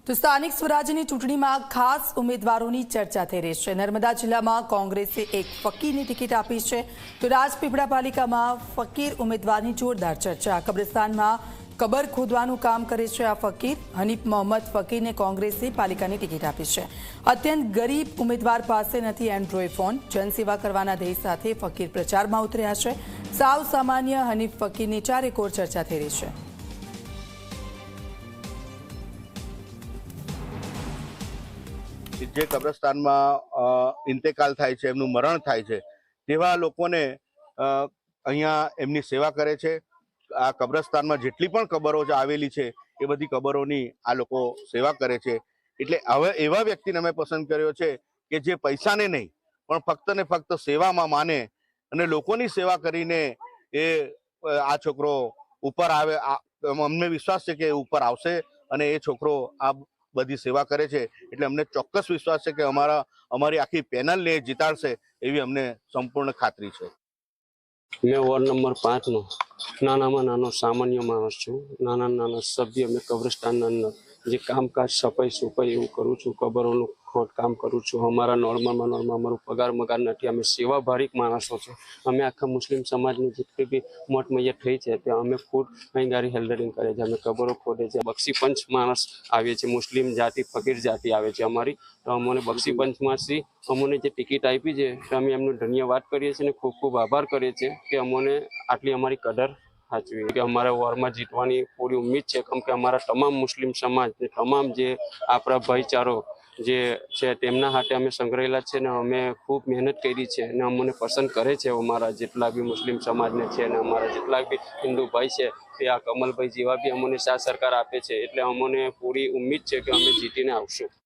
તો સ્થાનિક સ્વરાજ્યની ચૂંટણીમાં ખાસ ઉમેદવારોની ચર્ચા થઈ રહી છે। નર્મદા જિલ્લામાં કોંગ્રેસે એક ફકીરની ટિકિટ આપી છે, તો રાજપીપળા પાલિકામાં ફકીર ઉમેદવારની જોરદાર ચર્ચા। કબ્રસ્તાનમાં કબર ખોદવાનું કામ કરે છે આ ફકીર હનીફ મોહમ્મદ ફકીરને કોંગ્રેસે પાલિકાની ટિકિટ આપી છે। અત્યંત ગરીબ ઉમેદવાર પાસે નથી એન્ડ્રોઈડ ફોન, જનસેવા કરવાના ધ્યેય સાથે ફકીર પ્રચારમાં ઉતર્યા છે। સાવ સામાન્ય હનીફ ફકીરની ચારેકોર ચર્ચા થઈ રહી છે। જે કબ્રસ્તાનમાં ઇન્તેકાલ થાય છે, એમનું મરણ થાય છે, તેવા લોકોને અહીંયા એમની સેવા કરે છે। આ કબ્રસ્તાનમાં જેટલી પણ કબરો આવેલી છે એ બધી કબરોની આ લોકો સેવા કરે છે। એટલે હવે એવા વ્યક્તિને અમે પસંદ કર્યો છે કે જે પૈસાને નહીં પણ ફક્ત ને ફક્ત સેવામાં માને અને લોકોની સેવા કરીને એ આ છોકરો ઉપર આવે। અમને વિશ્વાસ છે કે એ ઉપર આવશે અને એ છોકરો આ બધી સેવા કરે છે, એટલે અમને ચોક્કસ વિશ્વાસ છે કે અમારી આખી પેનલને જીતાડશે એવી અમને સંપૂર્ણ ખાતરી છે। मैं वॉर्ड नंबर 5 નો નાનામાં નાનો સામાન્ય માણસ છું। નાના સભ્ય મેં કબ્રસ્તાનના અંદર જે કામકાજ સફાઈ એવું કરું છું, કબરોનું ખોદકામ કરું છું। અમારા નોર્મલમાં અમારું પગાર નથી, અમે સેવાભારી માણસો છે। અમે આખા મુસ્લિમ સમાજની જેટલી બી મોટ મૈયત થઈ છે તે અમે ખુદ અહીં ગાડી હેલ્ડરિંગ કરે છે, અમે કબરો ખોદે છે। બક્ષી પંચ માણસ આવે છે, મુસ્લિમ જાતિ ફકીર જાતિ આવે છે અમારી, તો અમને બક્ષી પંચમાંથી અમને જે ટિકિટ આપી છે તો અમે એમનો ધન્યવાદ કરીએ છીએ અને ખૂબ ખૂબ આભાર કરીએ છીએ કે અમને આટલી અમારી કદર સાચવી કે અમારા વોરમાં જીતવાની પૂરી ઉમ્મીદ છે। કેમ કે અમારા તમામ મુસ્લિમ સમાજ તમામ જે આપણા ભાઈચારો જે છે તેમના હાથે અમે સંગ્રહેલા છે ને અમે ખૂબ મહેનત કરી છે અને અમને પસંદ કરે છે। અમારા જેટલા બી મુસ્લિમ સમાજને છે અને અમારા જેટલા બી હિન્દુ ભાઈ છે તે આ કમલભાઈ જેવા બી અમને સાથ સરકાર આપે છે, એટલે અમને પૂરી ઉમ્મીદ છે કે અમે જીતીને આવશું।